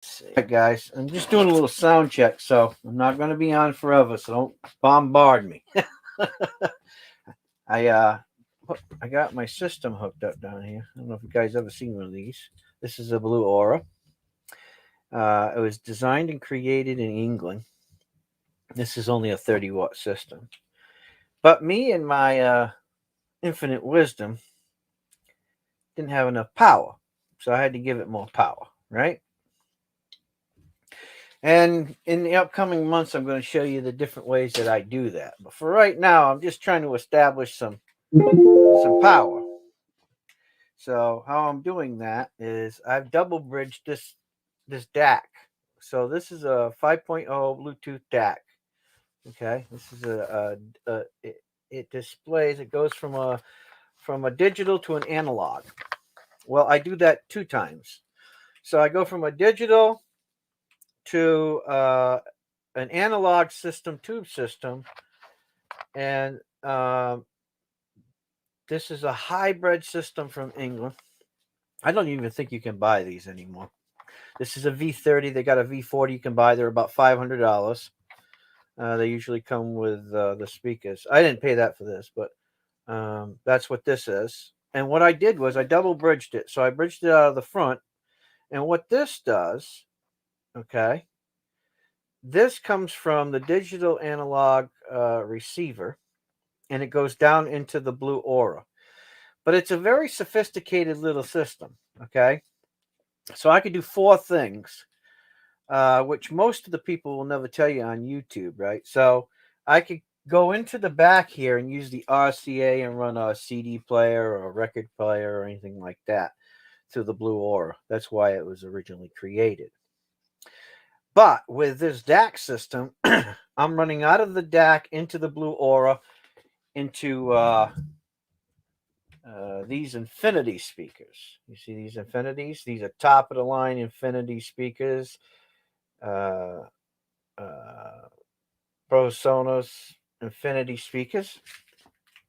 All right, guys, I'm just doing a little sound check, so I'm not going to be on forever, so don't bombard me. I I got my system hooked up down here. I don't know if you guys ever seen one of these. This is a Blue Aura. It was designed and created in England. This is only a 30-watt system, but me and my infinite wisdom didn't have enough power, so I had to give it more power, right? And in the upcoming months, I'm going to show you the different ways that I do that. But for right now, I'm just trying to establish some power. So how I'm doing that is I've double bridged this DAC. So this is a 5.0 Bluetooth DAC. Okay, this is it displays. It goes from a digital to an analog. Well, I do that two times. So I go from a digital to an analog system, tube system, and this is a hybrid system from England. I don't even think you can buy these anymore. This is a V30. They got a V40 you can buy. They're about $500. They usually come with the speakers. I didn't pay that for this, but that's what this is. And what I did was I double bridged it. So I bridged it out of the front. And what this does, okay, this comes from the digital analog receiver, and it goes down into the Blue Aura. But it's a very sophisticated little system, okay? So I could do four things, which most of the people will never tell you on YouTube, right? So I could go into the back here and use the RCA and run a CD player or a record player or anything like that through the Blue Aura. That's why it was originally created. But with this DAC system, I'm running out of the DAC into the Blue Aura into these infinity speakers. You see these infinities? These are top of the line infinity speakers. Uh, uh, ProSonos infinity speakers.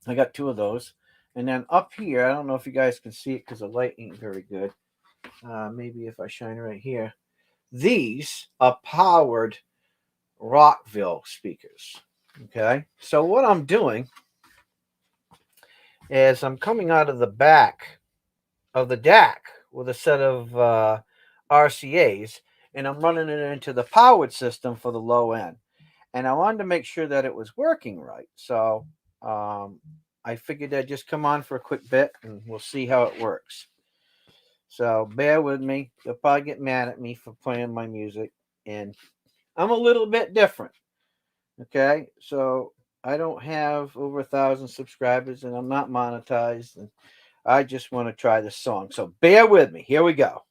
I got two of those. And then up here, I don't know if you guys can see it because the light ain't very good. Maybe if I shine right here. These are powered Rockville speakers. Okay. So what I'm doing is I'm coming out of the back of the DAC with a set of RCAs, and I'm running it into the powered system for the low end. And I wanted to make sure that it was working right. So I figured I'd just come on for a quick bit and we'll see how it works. So bear with me. You'll probably get mad at me for playing my music. And I'm a little bit different. Okay. So I don't have over 1,000 subscribers and I'm not monetized. And I just want to try this song. So bear with me. Here we go.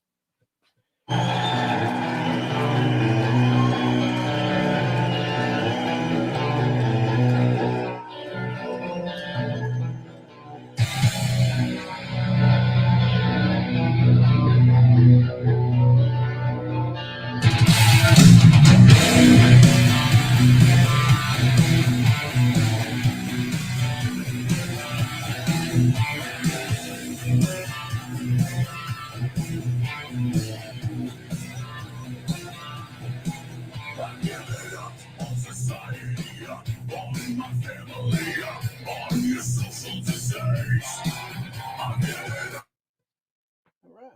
All right.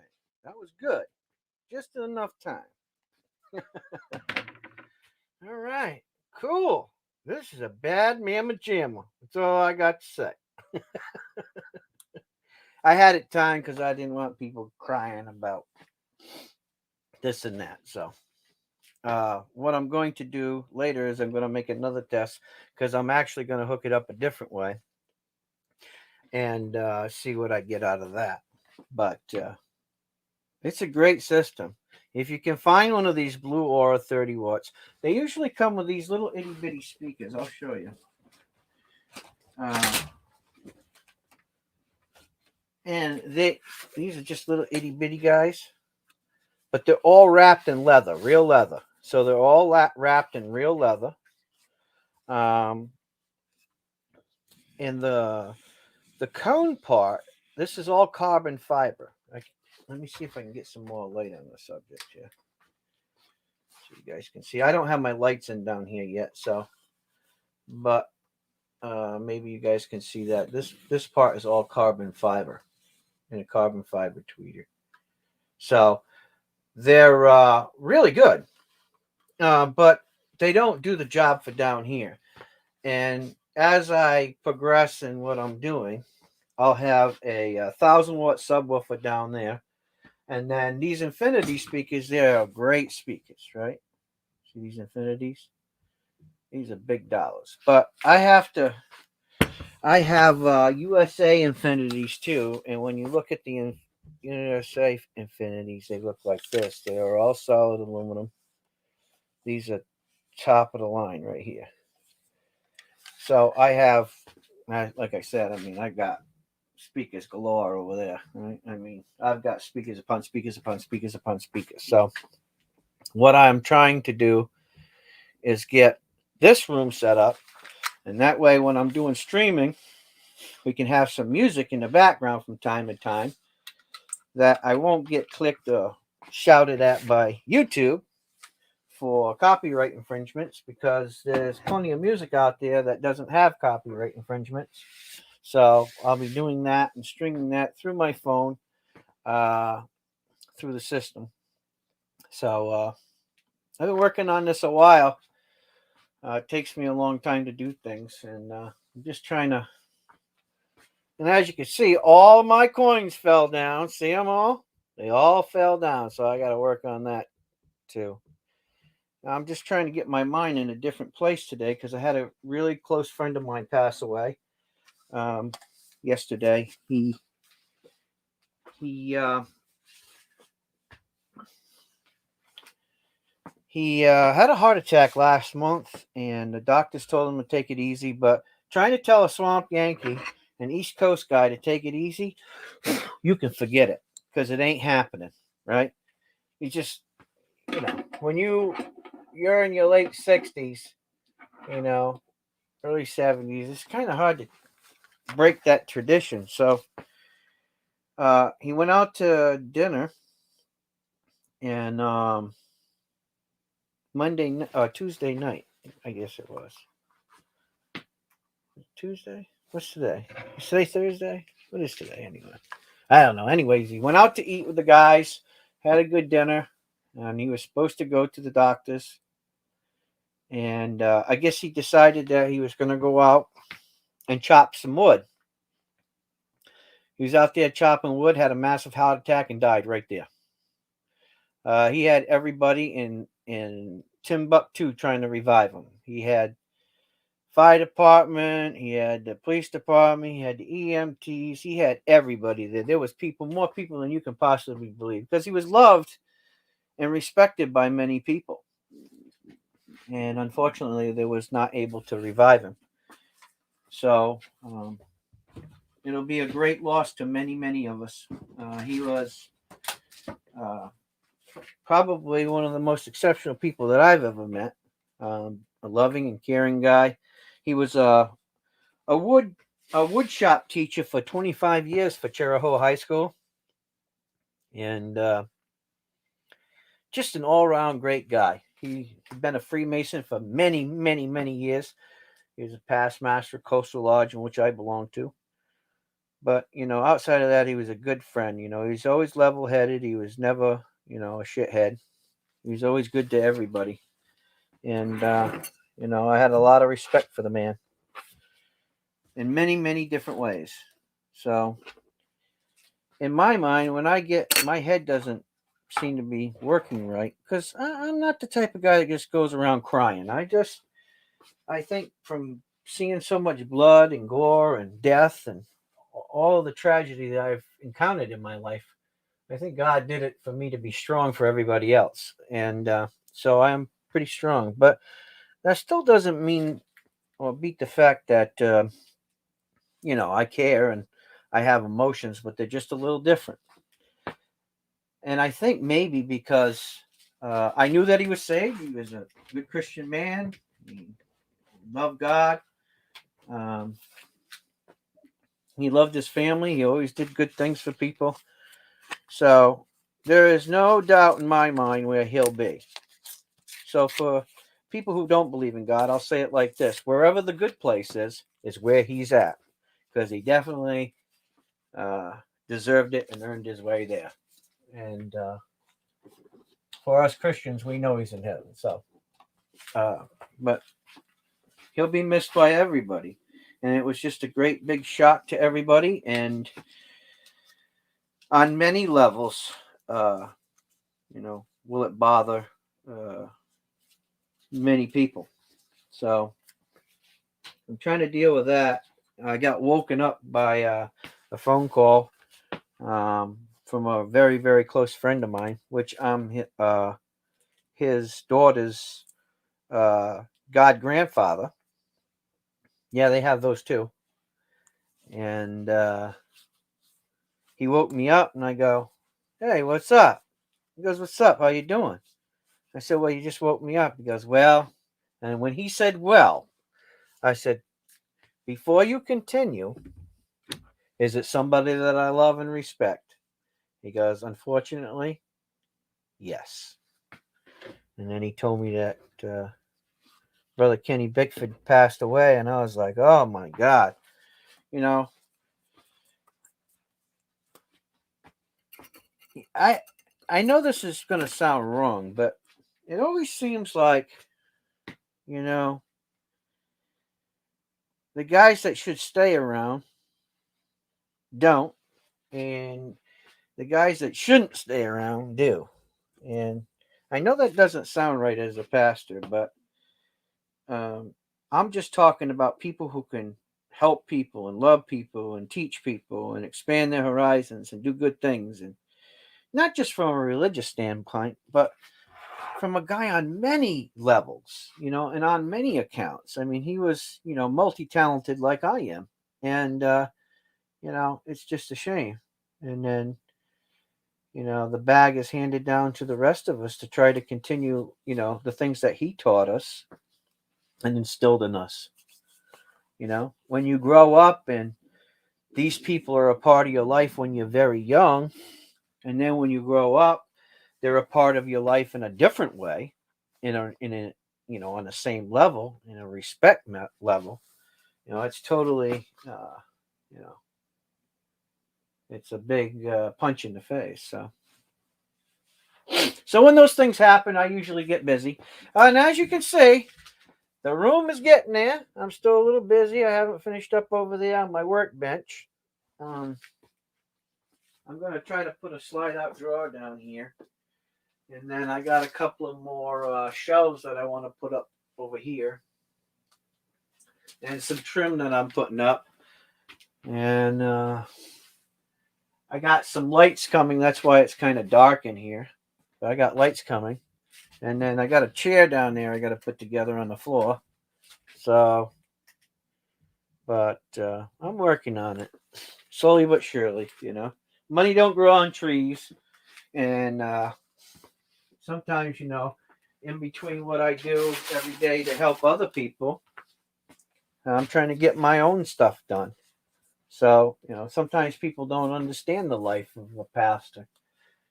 That was good. Just enough time. All right. Cool. This is a bad mamma jamma. That's all I got to say. I had it timed because I didn't want people crying about this and that. So, what I'm going to do later is I'm going to make another test because I'm actually going to hook it up a different way and see what I get out of that. But it's a great system. If you can find one of these Blue Aura 30 watts, they usually come with these little itty bitty speakers. I'll show you. And these are just little itty bitty guys, but they're all wrapped in leather, real leather. So they're all wrapped in real leather. In the cone part, this is all carbon fiber. Let me see if I can get some more light on the subject here. So you guys can see. I don't have my lights in down here yet, so, but maybe you guys can see that this part is all carbon fiber and a carbon fiber tweeter. So they're really good, but they don't do the job for down here. And as I progress in what I'm doing, I'll have a 1,000-watt subwoofer down there. And then these Infinity speakers, they're great speakers, right? See these Infinities? These are big dollars. But I have USA Infinities too. And when you look at the USA Infinities, they look like this. They are all solid aluminum. These are top of the line right here. So I have, like I said, I got speakers galore over there, right? I've got speakers upon speakers upon speakers upon speakers. So what I'm trying to do is get this room set up, and that way when I'm doing streaming, we can have some music in the background from time to time that I won't get clicked or shouted at by YouTube for copyright infringements, because there's plenty of music out there that doesn't have copyright infringements. So I'll be doing that and streaming that through my phone, through the system. So I've been working on this a while. It takes me a long time to do things, and I'm just trying to. And as you can see, all my coins fell down. See them all? They all fell down. So I got to work on that too. I'm just trying to get my mind in a different place today, because I had a really close friend of mine pass away yesterday. He had a heart attack last month, and the doctors told him to take it easy. But trying to tell a Swamp Yankee, an East Coast guy, to take it easy, you can forget it, because it ain't happening, right? You just, when you're in your late 60s, early 70s, it's kind of hard to break that tradition. So he went out to dinner, and Tuesday night, I guess it was. Tuesday? What's today? Is today Thursday? What is today anyway? I don't know. Anyways, he went out to eat with the guys, had a good dinner, and he was supposed to go to the doctors. And I guess he decided that he was going to go out and chop some wood. He was out there chopping wood, had a massive heart attack, and died right there. He had everybody in Timbuktu trying to revive him. He had fire department, he had the police department, he had the EMTs, he had everybody there. There was more people than you can possibly believe, because he was loved and respected by many people. And unfortunately, they was not able to revive him. So it'll be a great loss to many, many of us. He was probably one of the most exceptional people that I've ever met. A loving and caring guy. He was a wood shop teacher for 25 years for Cherahoe High School, and just an all-around great guy. He'd been a Freemason for many, many, many years. He was a past master of Coastal Lodge, in which I belong to. But outside of that, he was a good friend. He was always level-headed. He was never, a shithead. He was always good to everybody, and I had a lot of respect for the man in many, many different ways. So, in my mind, when my head doesn't seem to be working right, because I'm not the type of guy that just goes around crying. I think from seeing so much blood and gore and death and all the tragedy that I've encountered in my life, I think God did it for me to be strong for everybody else. And so I'm pretty strong. But that still doesn't mean or beat the fact that, I care and I have emotions, but they're just a little different. And I think maybe because I knew that he was saved. He was a good Christian man. He loved God. He loved his family. He always did good things for people. So there is no doubt in my mind where he'll be. So for people who don't believe in God, I'll say it like this: wherever the good place is where he's at, because he definitely deserved it and earned his way there. And for us Christians, we know he's in heaven. So, but he'll be missed by everybody. And it was just a great big shock to everybody. And on many levels, will it bother many people? So I'm trying to deal with that. I got woken up by a phone call from a very, very close friend of mine, which I'm his daughter's god grandfather. Yeah, they have those too. And he woke me up, and I go, "Hey, what's up?" He goes, "What's up? How you doing?" I said, "Well, you just woke me up." He goes, "Well," and when he said, "Well," I said, "Before you continue, is it somebody that I love and respect?" He goes, "Unfortunately, yes." And then he told me that Brother Kenny Bickford passed away, and I was like, "Oh my God," you know. I know this is going to sound wrong, but it always seems like, you know, the guys that should stay around don't, and the guys that shouldn't stay around do. And I know that doesn't sound right as a pastor, but I'm just talking about people who can help people and love people and teach people and expand their horizons and do good things, and not just from a religious standpoint, but from a guy on many levels, and on many accounts. I mean, he was, multi-talented like I am. And, it's just a shame. And then, the bag is handed down to the rest of us to try to continue, the things that he taught us and instilled in us. When you grow up and these people are a part of your life when you're very young, and then when you grow up, they're a part of your life in a different way, in a on the same level, in a respect level. It's totally you know it's a big punch in the face. So when those things happen, I usually get busy, and as you can see, the room is getting there. I'm still a little busy. I haven't finished up over there on my workbench. I'm going to try to put a slide out drawer down here. And then I got a couple of more shelves that I want to put up over here. And some trim that I'm putting up. And I got some lights coming. That's why it's kind of dark in here. But I got lights coming. And then I got a chair down there I got to put together on the floor. So, but I'm working on it. Slowly but surely, Money don't grow on trees. And sometimes, in between what I do every day to help other people, I'm trying to get my own stuff done. So, sometimes people don't understand the life of a pastor.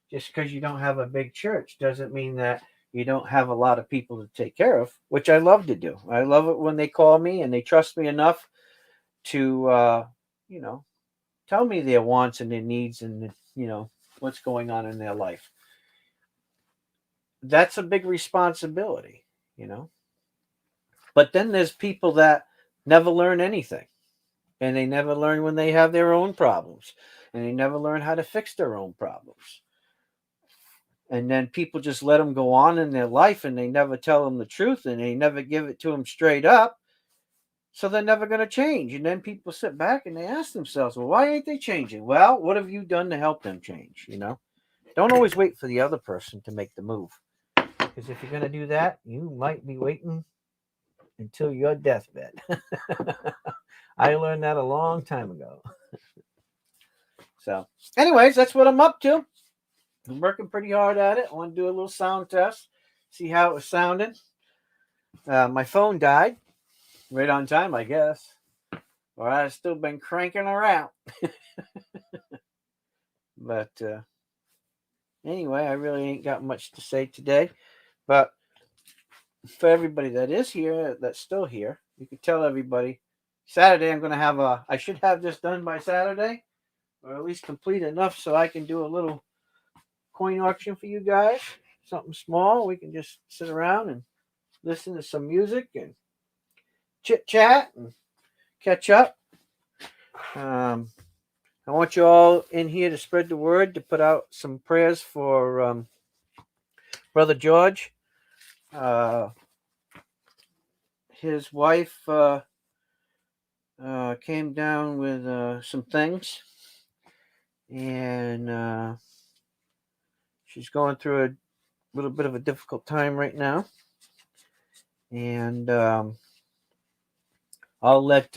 Just because you don't have a big church doesn't mean that you don't have a lot of people to take care of, which I love to do. I love it when they call me and they trust me enough to, tell me their wants and their needs and, what's going on in their life. That's a big responsibility, But then there's people that never learn anything. And they never learn when they have their own problems. And they never learn how to fix their own problems. And then people just let them go on in their life, and they never tell them the truth, and they never give it to them straight up. So they're never going to change. And then people sit back and they ask themselves, well, why ain't they changing? Well, what have you done to help them change? Don't always wait for the other person to make the move. Because if you're going to do that, you might be waiting until your deathbed. I learned that a long time ago. So, anyways, that's what I'm up to. I'm working pretty hard at it. I want to do a little sound test, see how it was sounding. My phone died right on time, I guess, or I've still been cranking around. But anyway, I really ain't got much to say today. But for everybody that is here, that's still here, you could tell everybody Saturday I'm going to have I should have this done by Saturday, or at least complete enough so I can do a little coin auction for you guys. Something small. We can just sit around and listen to some music and chit chat and catch up. I want you all in here to spread the word, to put out some prayers for Brother George. His wife came down with some things, and she's going through a little bit of a difficult time right now. And I'll let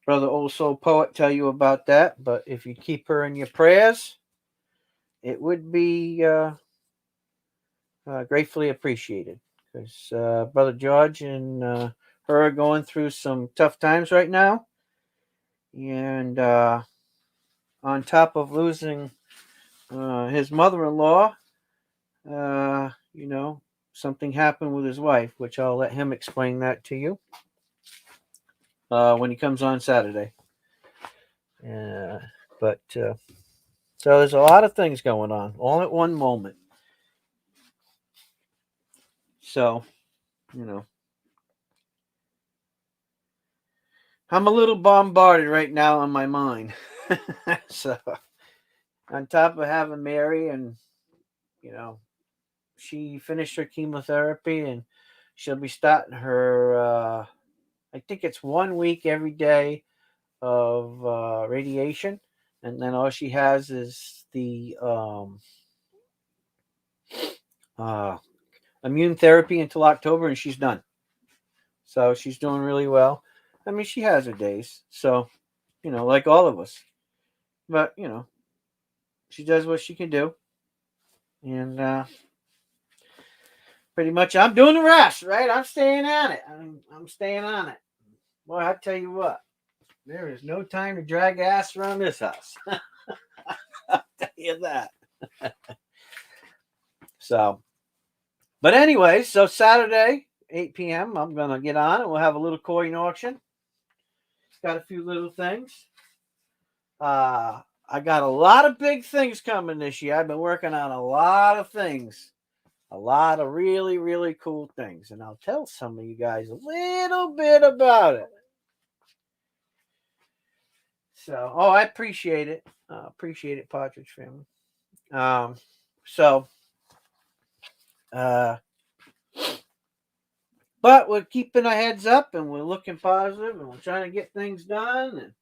Brother Old Soul Poet tell you about that. But if you keep her in your prayers, it would be gratefully appreciated. Because Brother George and her are going through some tough times right now. And on top of losing his mother-in-law, something happened with his wife, which I'll let him explain that to you when he comes on Saturday. But so there's a lot of things going on all at one moment. So, I'm a little bombarded right now on my mind. So, on top of having Mary, and she finished her chemotherapy, and she'll be starting her I think it's 1 week every day of radiation, and then all she has is the immune therapy until October, and she's done. So she's doing really well. I mean, she has her days, so like all of us, but she does what she can do, and pretty much I'm doing the rest, right? I'm staying on it. I'm staying on it. Boy, I tell you what, there is no time to drag ass around this house. I'll tell you that. So, but anyway, so Saturday, 8 p.m., I'm going to get on and we'll have a little coin auction. Got a few little things. I got a lot of big things coming this year. I've been working on a lot of things. A lot of really, really cool things. And I'll tell some of you guys a little bit about it. So, I appreciate it. Appreciate it, Partridge Family. But we're keeping our heads up and we're looking positive and we're trying to get things done and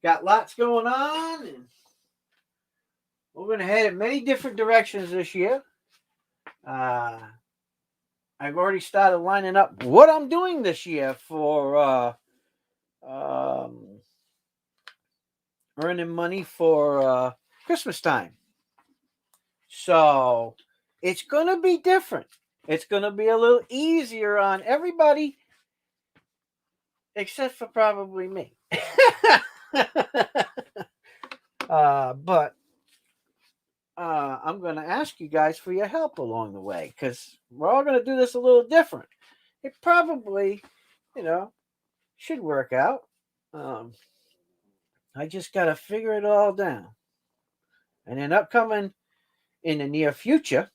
got lots going on, and we're going to head in many different directions this year. I've already started lining up what I'm doing this year for earning money for Christmas time. So it's going to be different. It's going to be a little easier on everybody except for probably me. But I'm going to ask you guys for your help along the way, because we're all going to do this a little different. It probably, should work out. I just got to figure it all down. And then upcoming in the near future,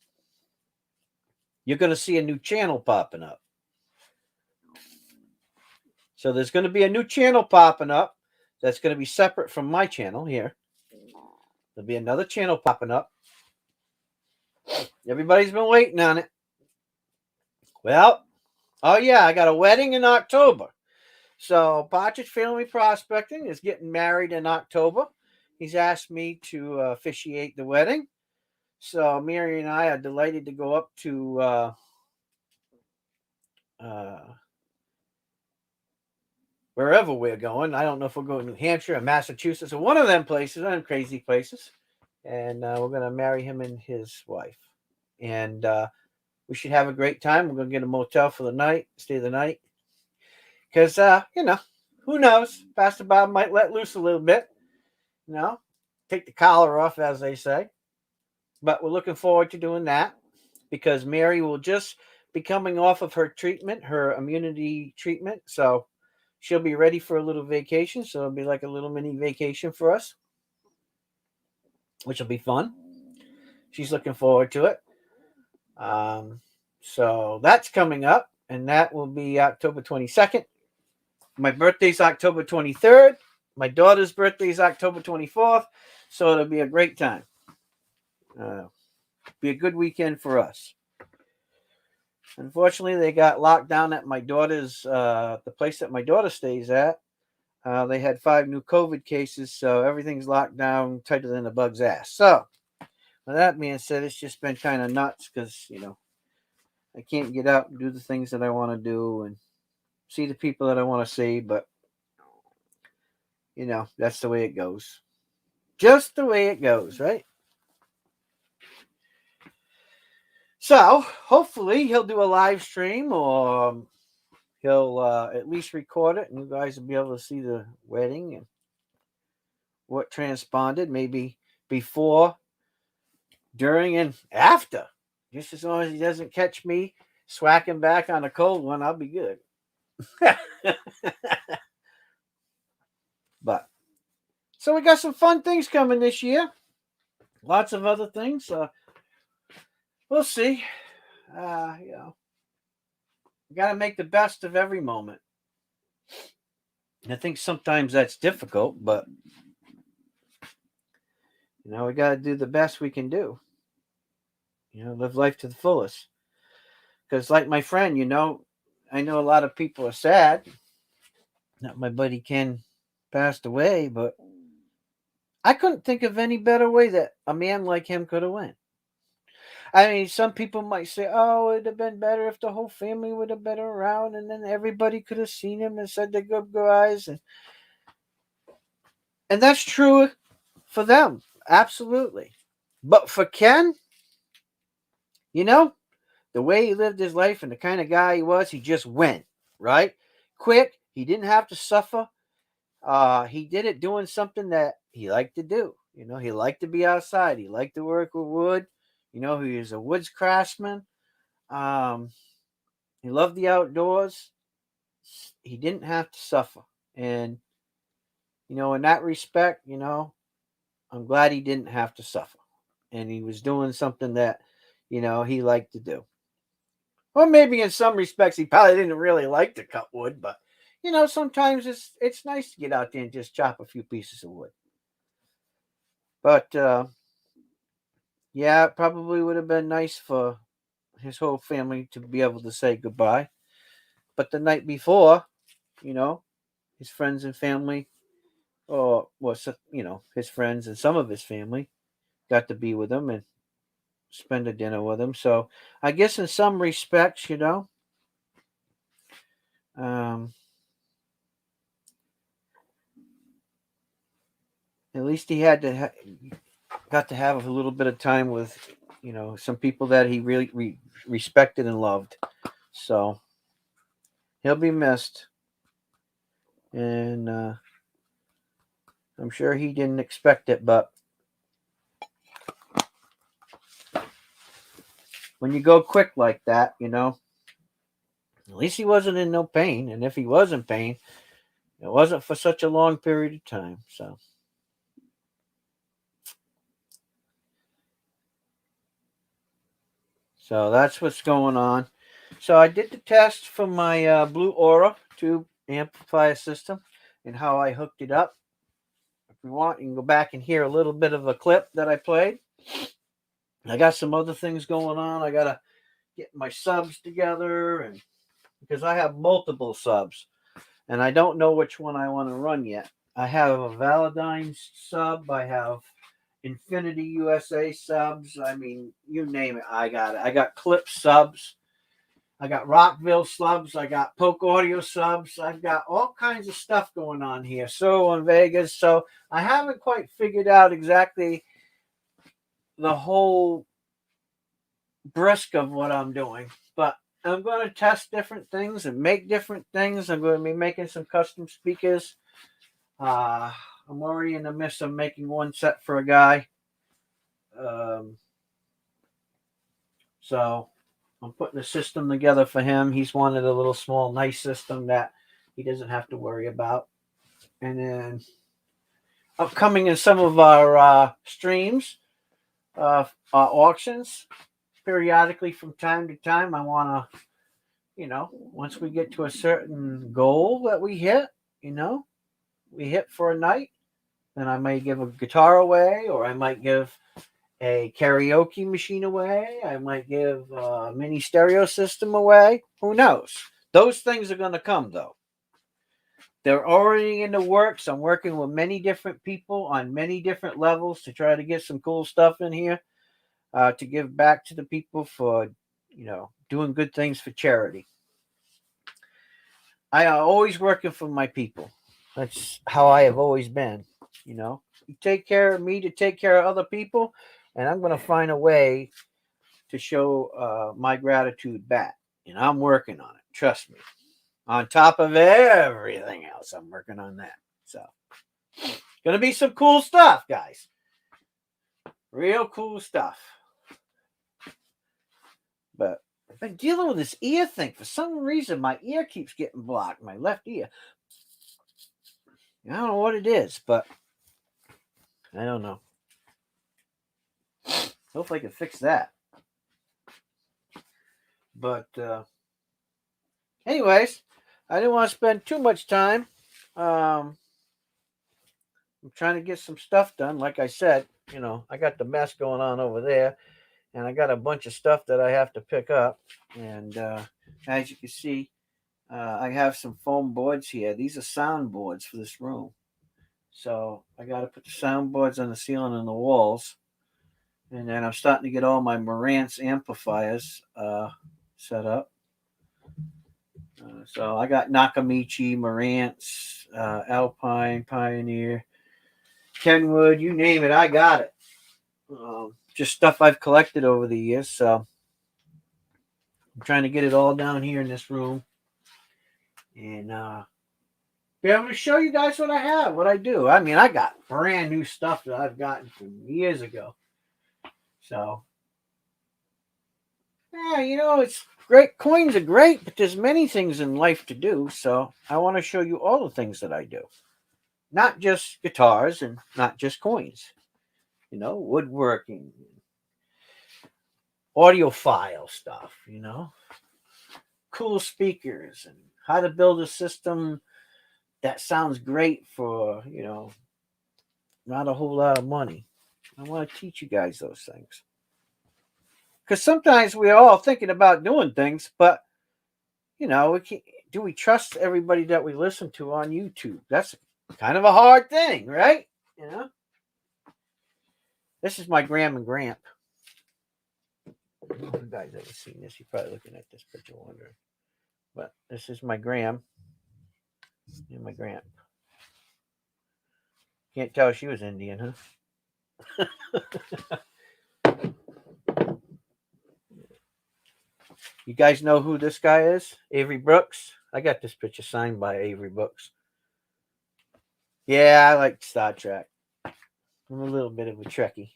you're going to see a new channel popping up. So there's going to be a new channel popping up that's going to be separate from my channel here. There'll be another channel popping up. Everybody's been waiting on it. Well, oh yeah, I got a wedding in October. So Partridge Family Prospecting is getting married in October. He's asked me to officiate the wedding. So Mary and I are delighted to go up to wherever we're going. I don't know if we'll go to New Hampshire or Massachusetts or one of them places, one of them crazy places. And we're going to marry him and his wife. And we should have a great time. We're going to get a motel for the night, stay the night. Because, who knows? Pastor Bob might let loose a little bit. Take the collar off, as they say. But we're looking forward to doing that. because Mary will just be coming off of her treatment, her immunity treatment. So she'll be ready for a little vacation. So it'll be like a little mini vacation for us, which will be fun. She's looking forward to it. So that's coming up, and that will be October 22nd. My birthday's October 23rd. My daughter's birthday is October 24th. So it'll be a great time. Be a good weekend for us. Unfortunately, they got locked down at my daughter's, the place that my daughter stays at. They had 5 new COVID cases, so everything's locked down tighter than a bug's ass. So, with that being said, it's just been kind of nuts because, I can't get out and do the things that I want to do and see the people that I want to see, but, that's the way it goes. Just the way it goes, right? So, hopefully, he'll do a live stream or he'll at least record it and you guys will be able to see the wedding and what transpired, maybe before, during, and after. Just as long as he doesn't catch me swacking back on a cold one, I'll be good. But so we got some fun things coming this year. Lots of other things. We'll see. We got to make the best of every moment. I think sometimes that's difficult, but we got to do the best we can do. Live life to the fullest. Because, like my friend, I know a lot of people are sad that my buddy Ken passed away, but I couldn't think of any better way that a man like him could have went. I mean, some people might say, "Oh, it'd have been better if the whole family would have been around, and then everybody could have seen him and said their goodbyes." And that's true for them, absolutely. But for Ken, the way he lived his life and the kind of guy he was, he just went, right? Quick. He didn't have to suffer. He did it doing something that he liked to do. He liked to be outside. He liked to work with wood. He was a woods craftsman. He loved the outdoors. He didn't have to suffer. And, in that respect, I'm glad he didn't have to suffer. And he was doing something that, he liked to do. Well, maybe in some respects he probably didn't really like to cut wood, but sometimes it's nice to get out there and just chop a few pieces of wood. But yeah, it probably would have been nice for his whole family to be able to say goodbye. But the night before, his friends and family, or his friends and some of his family got to be with him and spend a dinner with him. So I guess in some respects, at least he had to got to have a little bit of time with some people that he really respected and loved. So he'll be missed, and I'm sure he didn't expect it, but when you go quick like that, at least he wasn't in no pain, and if he was in pain, it wasn't for such a long period of time. So that's what's going on. So I did the test for my Blue Aura tube amplifier system and how I hooked it up. If you want, you can go back and hear a little bit of a clip that I played. I got some other things going on. I got to get my subs together, and because I have multiple subs and I don't know which one I want to run yet. I have a Valentine sub. I have Infinity USA subs. I mean, you name it, I got it. I got Clip subs. I got Rockville subs. I got Poke Audio subs. I've got all kinds of stuff going on here. So in Vegas. So I haven't quite figured out exactly the whole brisk of what I'm doing. But I'm going to test different things and make different things. I'm going to be making some custom speakers. I'm already in the midst of making one set for a guy. So I'm putting a system together for him. He's wanted a little small, nice system that he doesn't have to worry about. And then upcoming in some of our streams, our auctions, periodically from time to time, I want to, once we get to a certain goal that we hit, we hit for a night, then I might give a guitar away, or I might give a karaoke machine away. I might give a mini stereo system away. Who knows? Those things are going to come, though. They're already in the works. I'm working with many different people on many different levels to try to get some cool stuff in here to give back to the people for, doing good things for charity. I am always working for my people. That's how I have always been. You take care of me to take care of other people, and I'm going to find a way to show my gratitude back. And I'm working on it. Trust me. On top of everything else, I'm working on that. So, gonna be some cool stuff, guys. Real cool stuff. But I've been dealing with this ear thing. For some reason, my ear keeps getting blocked. My left ear. I don't know what it is, but I don't know. Hopefully I can fix that. But anyways, I didn't want to spend too much time. I'm trying to get some stuff done. Like I said, I got the mess going on over there, and I got a bunch of stuff that I have to pick up. And as you can see, I have some foam boards here. These are sound boards for this room. So I got to put the sound boards on the ceiling and the walls. And then I'm starting to get all my Marantz amplifiers set up. So I got Nakamichi, Marantz, Alpine, Pioneer, Kenwood, you name it, I got it. Just stuff I've collected over the years. So I'm trying to get it all down here in this room. And be able to show you guys what I have, what I do. I mean, I got brand new stuff that I've gotten from years ago. So, yeah, it's great. Coins are great, but there's many things in life to do. So I want to show you all the things that I do. Not just guitars and not just coins. Woodworking, audiophile stuff, cool speakers, and how to build a system that sounds great for, not a whole lot of money. I want to teach you guys those things. Because sometimes we're all thinking about doing things, but, do we trust everybody that we listen to on YouTube? That's kind of a hard thing, right? This is my Gram and Gramp. I don't know if you guys ever seen this. You're probably looking at this picture wondering. But this is my Gram and my Gramp. Can't tell she was Indian, huh? You guys know who this guy is? Avery Brooks. I got this picture signed by Avery Brooks. Yeah, I like Star Trek. I'm a little bit of a Trekkie.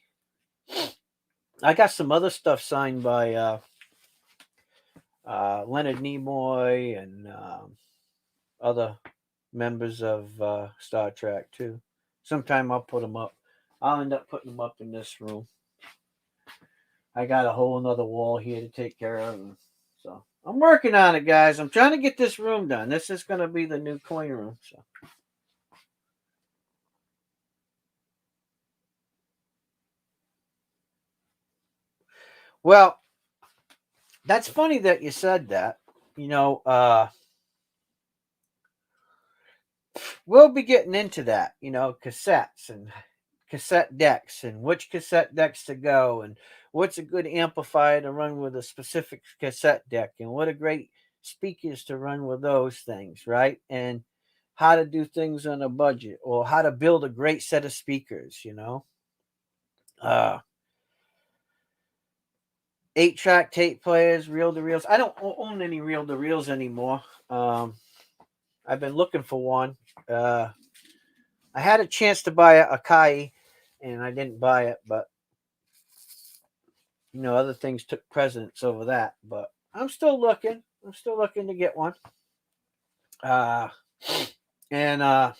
I got some other stuff signed by Leonard Nimoy and other members of Star Trek too. Sometime I'll put them up. I'll end up putting them up in this room. I got a whole another wall here to take care of. So I'm working on it, guys. I'm trying to get this room done. This is going to be the new coin room. So. Well, that's funny that you said that. We'll be getting into that, cassettes and cassette decks and which cassette decks to go and what's a good amplifier to run with a specific cassette deck and what a great speakers to run with those things, right? And how to do things on a budget or how to build a great set of speakers, 8-track tape players, reel-to-reels. I don't own any reel-to-reels anymore. I've been looking for one. I had a chance to buy a Akai, and I didn't buy it, but Other things took precedence over that, but I'm still looking. I'm still looking to get one. Uh, and an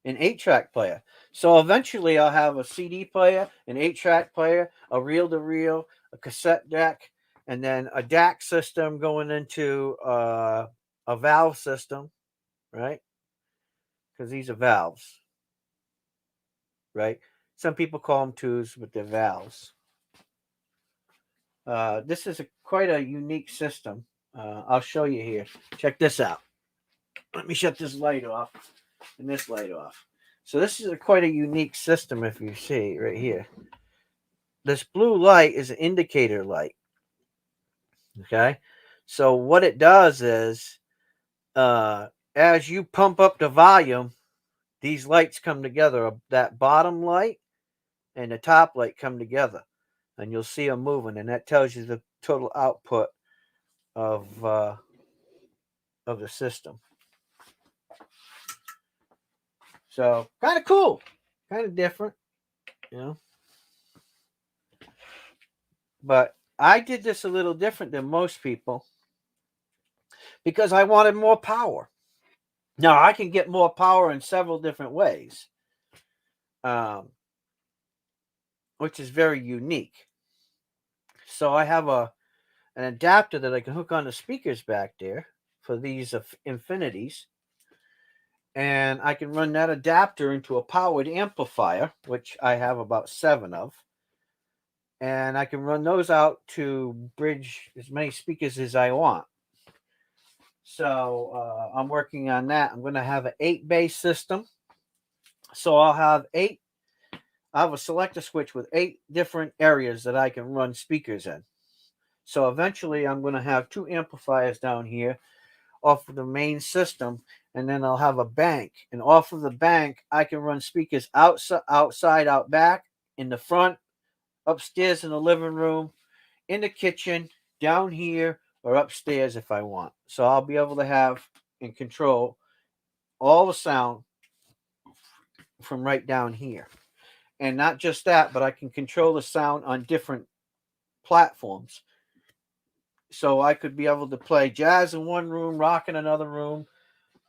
8-track player. So eventually I'll have a CD player, an 8-track player, a reel-to-reel, a cassette deck, and then a DAC system going into a valve system, right? Because these are valves, right? Some people call them tubes, but they're valves. This is quite a unique system. I'll show you here. Check this out. Let me shut this light off and this light off. So this is quite a unique system if you see right here. This blue light is an indicator light. Okay. So what it does is as you pump up the volume, these lights come together. That bottom light and the top light come together. And you'll see them moving, and that tells you the total output of the system. So kind of cool, kind of different, you know. But I did this a little different than most people because I wanted more power. Now I can get more power in several different ways, which is very unique. So I have an adapter that I can hook on the speakers back there for these infinities. And I can run that adapter into a powered amplifier, which I have about 7 of. And I can run those out to bridge as many speakers as I want. So I'm working on that. I'm going to have an 8-bass system. So I'll have I have a selector switch with 8 different areas that I can run speakers in. So eventually I'm going to have 2 amplifiers down here off of the main system, and then I'll have a bank. And off of the bank, I can run speakers outside, out back, in the front, upstairs in the living room, in the kitchen, down here, or upstairs if I want. So I'll be able to have and control all the sound from right down here. And not just that, but I can control the sound on different platforms. So I could be able to play jazz in one room, rock in another room,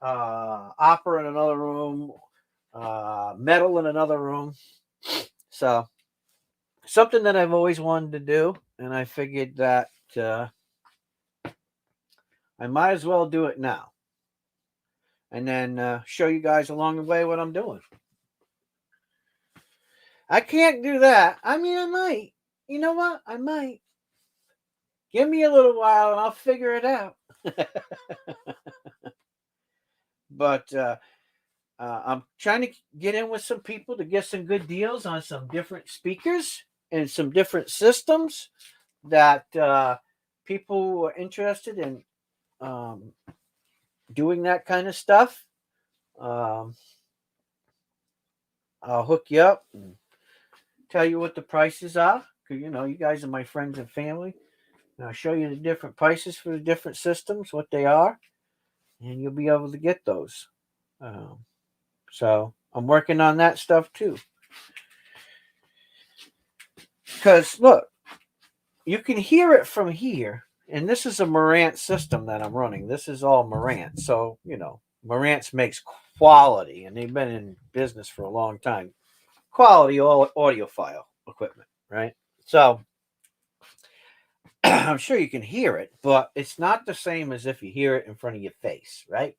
opera in another room, metal in another room. So something that I've always wanted to do, and I figured that I might as well do it now, and then show you guys along the way what I'm doing. I can't do that. I mean, I might. You know what? I might. Give me a little while, and I'll figure it out. But I'm trying to get in with some people to get some good deals on some different speakers and some different systems that people are interested in doing that kind of stuff. I'll hook you up and tell you what the prices are. Because, you guys are my friends and family. And I'll show you the different prices for the different systems, what they are. And you'll be able to get those. So I'm working on that stuff too. Because look, you can hear it from here. And this is a Marantz system that I'm running. This is all Marantz. So, Marantz makes quality, and they've been in business for a long time. Quality audiophile equipment, right? So I'm sure you can hear it, but it's not the same as if you hear it in front of your face, right?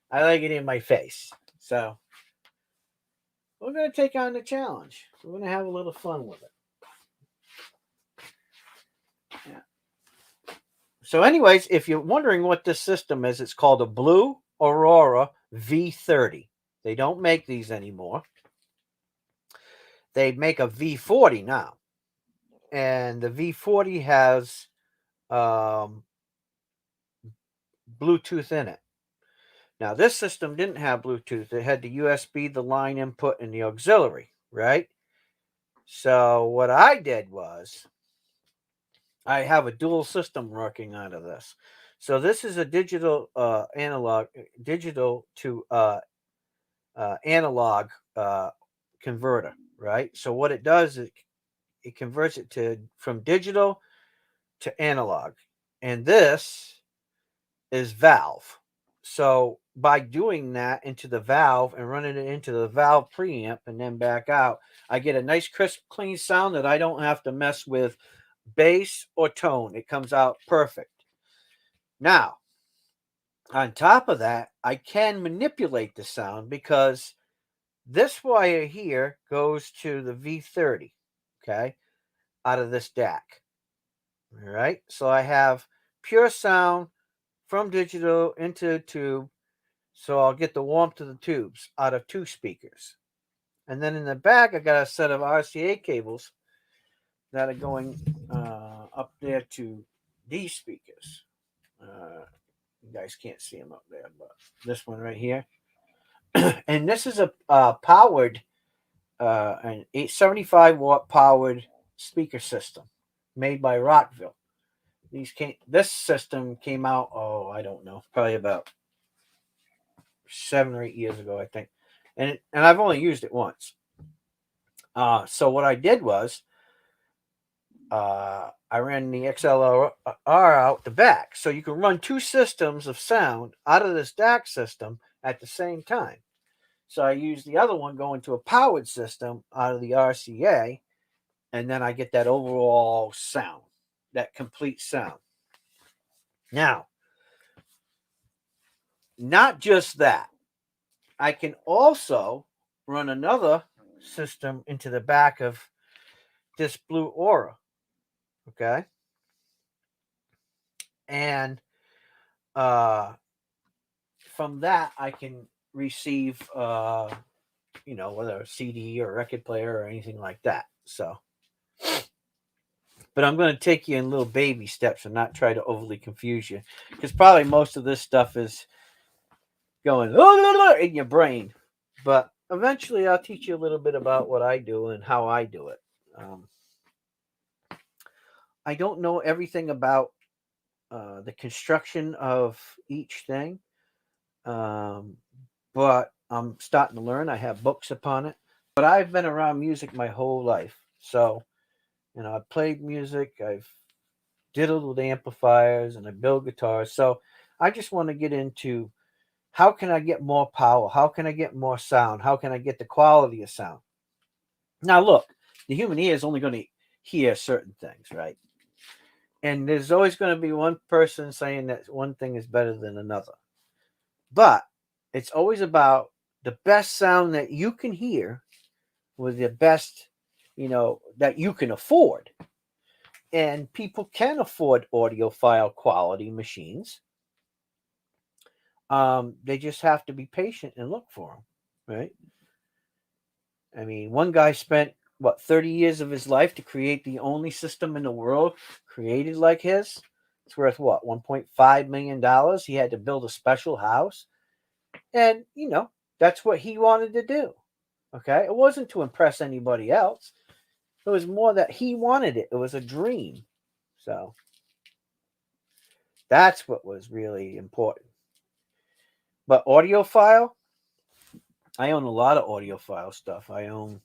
I like it in my face. So we're going to take on the challenge. We're going to have a little fun with it. Yeah. So anyways, if you're wondering what this system is, it's called a Blue Aurora V30. They don't make these anymore. They make a V40 now. And the V40 has Bluetooth in it. Now, this system didn't have Bluetooth. It had the USB, the line input, and the auxiliary, right? So what I did was I have a dual system working out of this. So this is a digital digital to analog converter, right? So what it does is it converts it from digital to analog. And this is valve. So by doing that into the valve and running it into the valve preamp and then back out, I get a nice crisp clean sound that I don't have to mess with bass or tone. It comes out perfect. Now, on top of that, I can manipulate the sound because this wire here goes to the V30, okay, out of this DAC. All right, so I have pure sound from digital into tube, so I'll get the warmth of the tubes out of 2 speakers. And then in the back, I got a set of RCA cables that are going up there to these speakers. You guys can't see them up there, but this one right here. And this is a powered, an 875 watt powered speaker system made by Rockville. This system came out, I don't know, probably about 7 or 8 years ago, I think. And I've only used it once. So what I did was I ran the XLR out the back. So you can run 2 systems of sound out of this DAC system at the same time. So I use the other one going to a powered system out of the RCA, and then I get that overall sound, that complete sound. Now, not just that, I can also run another system into the back of this blue Aura, okay? And from that, I can receive, whether a CD or a record player or anything like that. So, but I'm going to take you in little baby steps and not try to overly confuse you, because probably most of this stuff is going in your brain. But eventually, I'll teach you a little bit about what I do and how I do it. I don't know everything about the construction of each thing, but I'm starting to learn. I have books upon it. But I've been around music my whole life. So, I've played music, I've diddled with amplifiers, and I build guitars. So I just want to get into how can I get more power? How can I get more sound? How can I get the quality of sound? Now, look, the human ear is only going to hear certain things, right? And there's always going to be one person saying that one thing is better than another. But it's always about the best sound that you can hear with the best, that you can afford. And people can afford audiophile quality machines. They just have to be patient and look for them, right? I mean, one guy spent 30 years of his life to create the only system in the world created like his. It's worth $1.5 million. He had to build a special house, and that's what he wanted to do. Okay, it wasn't to impress anybody else. It was more that he wanted it. It was a dream. So that's what was really important. But audiophile, I own a lot of audiophile stuff. I own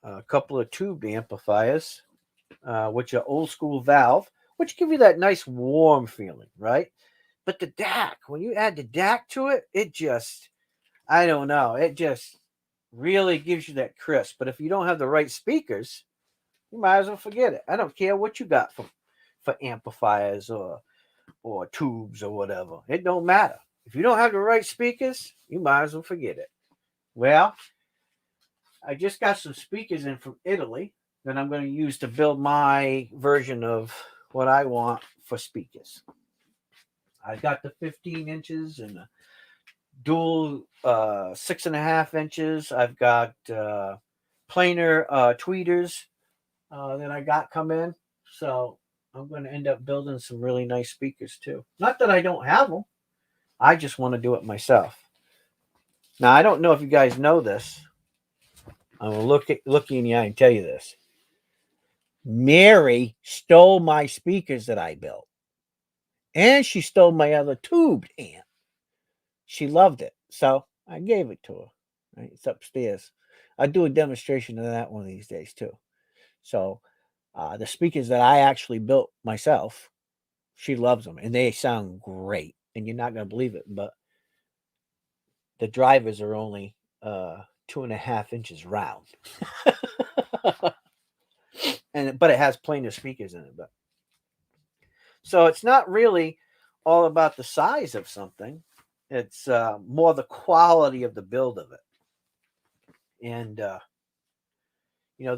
a couple of tube amplifiers, which are old school valve, which give you that nice warm feeling, right? But the DAC, when you add the DAC to it, it just, I don't know, it just really gives you that crisp. But if you don't have the right speakers, you might as well forget it. I don't care what you got for amplifiers or tubes or whatever. It don't matter. If you don't have the right speakers, you might as well forget it. Well, I just got some speakers in from Italy that I'm going to use to build my version of what I want for speakers. I got the 15 inches and a dual 6.5 inches. I've got planar tweeters that I got come in. So I'm going to end up building some really nice speakers too. Not that I don't have them. I just want to do it myself. Now, I don't know if you guys know this. I'm going to look you in the eye and tell you this. Mary stole my speakers that I built. And she stole my other tubed amp. She loved it. So I gave it to her. Right? It's upstairs. I'll do a demonstration of that one of these days too. So the speakers that I actually built myself, she loves them, and they sound great. And you're not going to believe it, but the drivers are only 2.5 inches round, but it has planar speakers in it. But so it's not really all about the size of something; it's more the quality of the build of it. And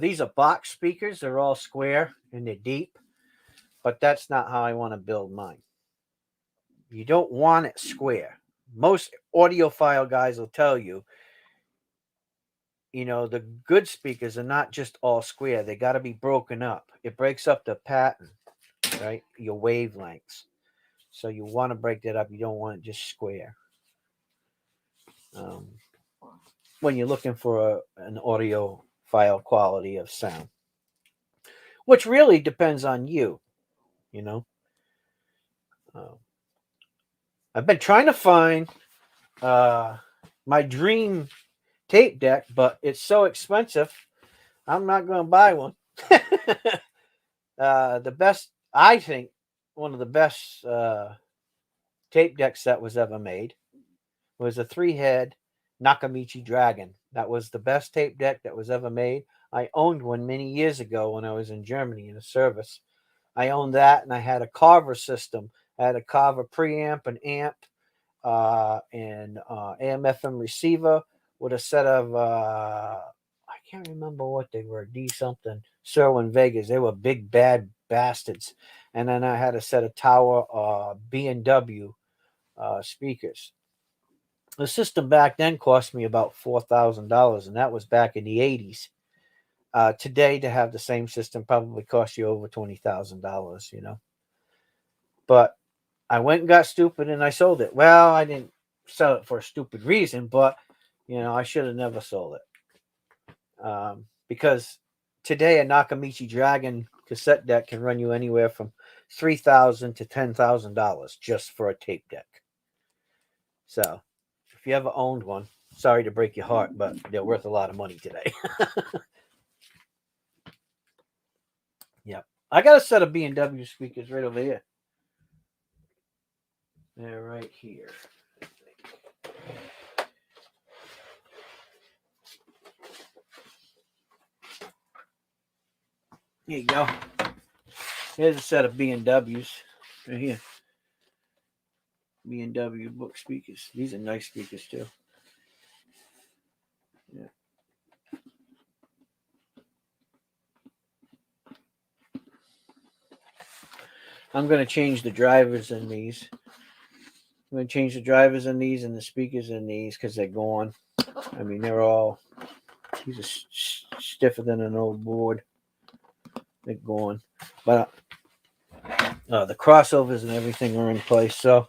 these are box speakers; they're all square and they're deep. But that's not how I want to build mine. You don't want it square. Most audiophile guys will tell you, the good speakers are not just all square. They got to be broken up. It breaks up the pattern, right? Your wavelengths. So you want to break that up. You don't want it just square. When you're looking for an audiophile quality of sound, which really depends on you, you know. I've been trying to find my dream tape deck, but it's so expensive. I'm not going to buy one. The best, I think, one of the best tape decks that was ever made was a 3-head Nakamichi Dragon. That was the best tape deck that was ever made. I owned one many years ago when I was in Germany in a service. I owned that, and I had a Carver system. I had a Carver preamp, an amp, and AM/FM receiver with a set of I can't remember what they were, D something, Serwin Vegas. They were big bad bastards. And then I had a set of Tower B&W speakers. The system back then cost me about $4,000, and that was back in the 80s. Today, to have the same system probably costs you over $20,000, But I went and got stupid and I sold it. Well, I didn't sell it for a stupid reason, but I should have never sold it. Because today a Nakamichi Dragon cassette deck can run you anywhere from $3,000 to $10,000 just for a tape deck. So if you ever owned one, sorry to break your heart, but they're worth a lot of money today. Yep. I got a set of B&W speakers right over here. They're right here. Here you go. Here's a set of B&Ws right here. B&W book speakers. These are nice speakers too. Yeah. I'm going to change the drivers in these. I'm going to change the drivers in these and the speakers in these because they're gone. I mean, these are stiffer than an old board. They're gone. But the crossovers and everything are in place. So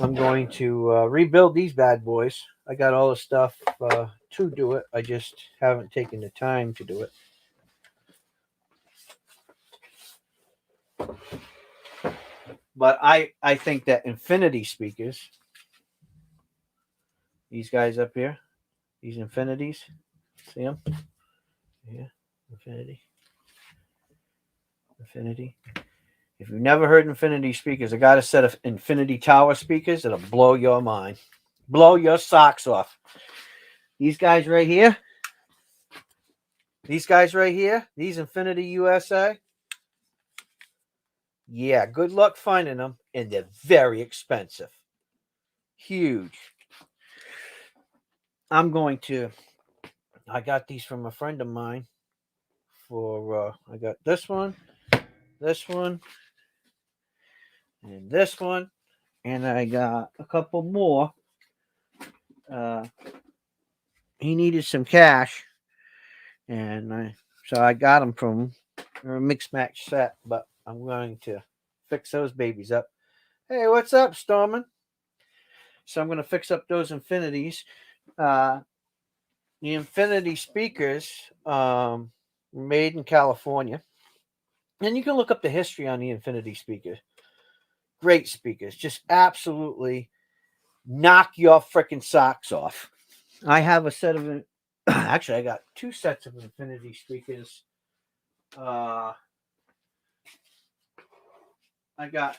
I'm going to rebuild these bad boys. I got all the stuff to do it. I just haven't taken the time to do it. But I think that Infinity speakers, these guys up here, these Infinities, see them? Yeah, Infinity. If you've never heard Infinity speakers, I got a set of Infinity Tower speakers that'll blow your mind. Blow your socks off. These guys right here. These Infinity USA. Yeah, good luck finding them, and they're very expensive. Huge. I got these from a friend of mine I got this one, and this one, and I got a couple more. He needed some cash, and so I got them from a mix match set, but I'm going to fix those babies up. Hey, what's up, Storman? So I'm going to fix up those Infinities. The Infinity speakers made in California. And you can look up the history on the Infinity speakers. Great speakers. Just absolutely knock your freaking socks off. I have a set of... Actually, I got 2 sets of Infinity speakers I got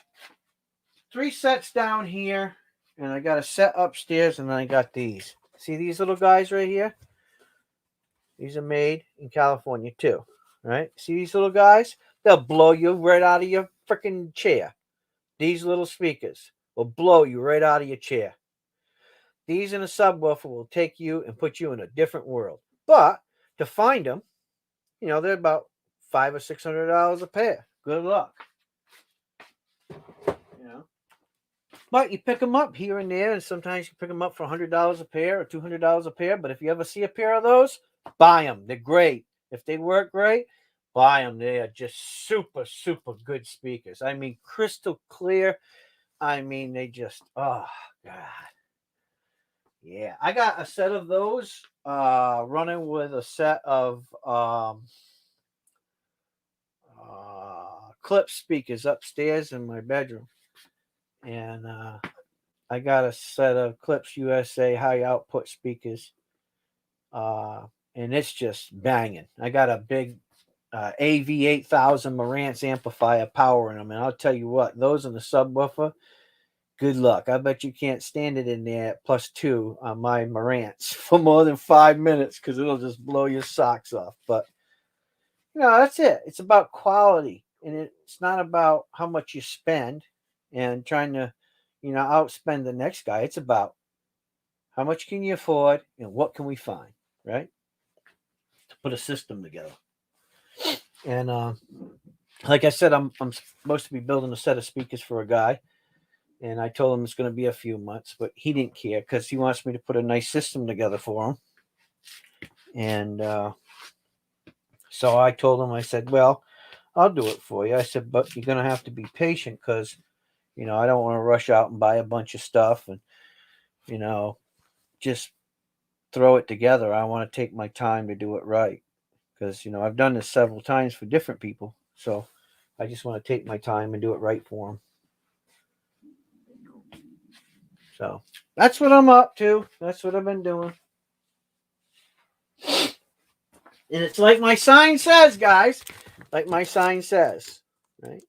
3 sets down here, and I got a set upstairs, and then I got these. See these little guys right here? These are made in California too, right? See these little guys? They'll blow you right out of your freaking chair. These little speakers will blow you right out of your chair. These in a subwoofer will take you and put you in a different world. But to find them, they're about $500 or $600 a pair. Good luck. But you pick them up here and there, and sometimes you pick them up for $100 a pair or $200 a pair. But if you ever see a pair of those, buy them. They're great. If they work great, buy them. They are just super, super good speakers. I mean, crystal clear. I mean, they just, oh, God. Yeah, I got a set of those running with a set of clip speakers upstairs in my bedroom. And I got a set of Clips USA high output speakers. And it's just banging. I got a big AV8000 Marantz amplifier powering them. And I'll tell you what, those in the subwoofer, good luck. I bet you can't stand it in there at +2 on my Marantz for more than 5 minutes because it'll just blow your socks off. But, that's it. It's about quality. And it's not about how much you spend and trying to, outspend the next guy. It's about how much can you afford and what can we find, right? To put a system together. And like I said, I'm supposed to be building a set of speakers for a guy. And I told him it's going to be a few months, but he didn't care because he wants me to put a nice system together for him. And so I told him, I said, well, I'll do it for you. I said, but you're going to have to be patient because, I don't want to rush out and buy a bunch of stuff and, just throw it together. I want to take my time to do it right because, I've done this several times for different people. So I just want to take my time and do it right for them. So that's what I'm up to. That's what I've been doing. And it's like my sign says, guys. Like my sign says, right?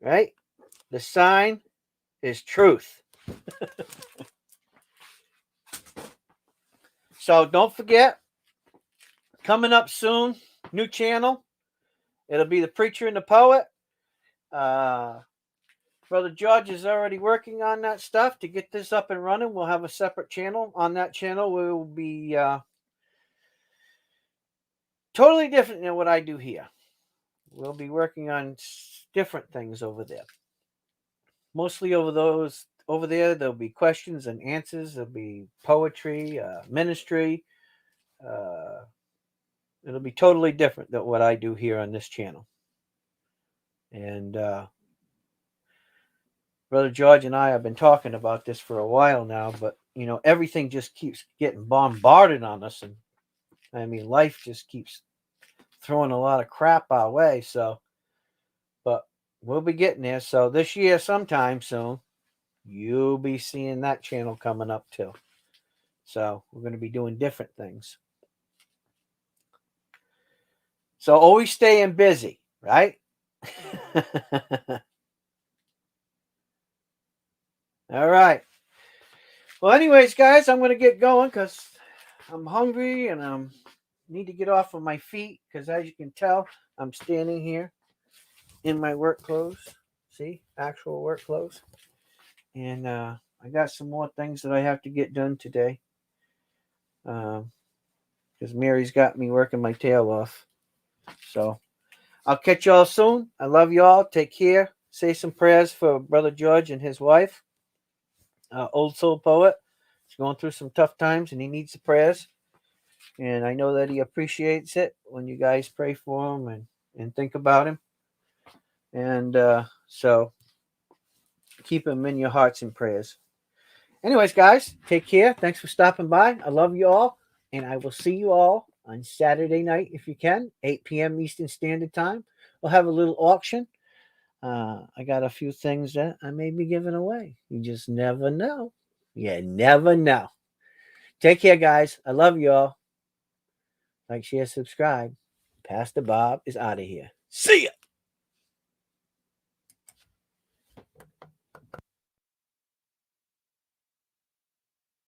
Right? The sign is truth. So don't forget, coming up soon, new channel. It'll be the Preacher and the Poet. Brother George is already working on that stuff to get this up and running. We'll have a separate channel. On that channel, we will be totally different than what I do here. We'll be working on different things over there. Mostly over there, there'll be questions and answers. There'll be poetry, ministry. It'll be totally different than what I do here on this channel. And Brother George and I have been talking about this for a while now, but everything just keeps getting bombarded on us, and I mean, life just keeps throwing a lot of crap our way. So, but we'll be getting there. So this year, sometime soon, you'll be seeing that channel coming up too. So we're going to be doing different things. So always staying busy, right? All right. Well, anyways, guys, I'm going to get going because I'm hungry and I need to get off of my feet because, as you can tell, I'm standing here in my work clothes. See, actual work clothes. And I got some more things that I have to get done today because Mary's got me working my tail off. So I'll catch y'all soon. I love y'all. Take care. Say some prayers for Brother George and his wife. Old soul poet. He's going through some tough times and he needs the prayers. And I know that he appreciates it when you guys pray for him and think about him. And so keep him in your hearts and prayers. Anyways, guys, take care. Thanks for stopping by. I love you all. And I will see you all on Saturday night, if you can, 8 p.m. Eastern Standard Time. We'll have a little auction. I got a few things that I may be giving away. You just never know. You never know. Take care, guys. I love you all. Like, share, subscribe. Pastor Bob is out of here. See ya.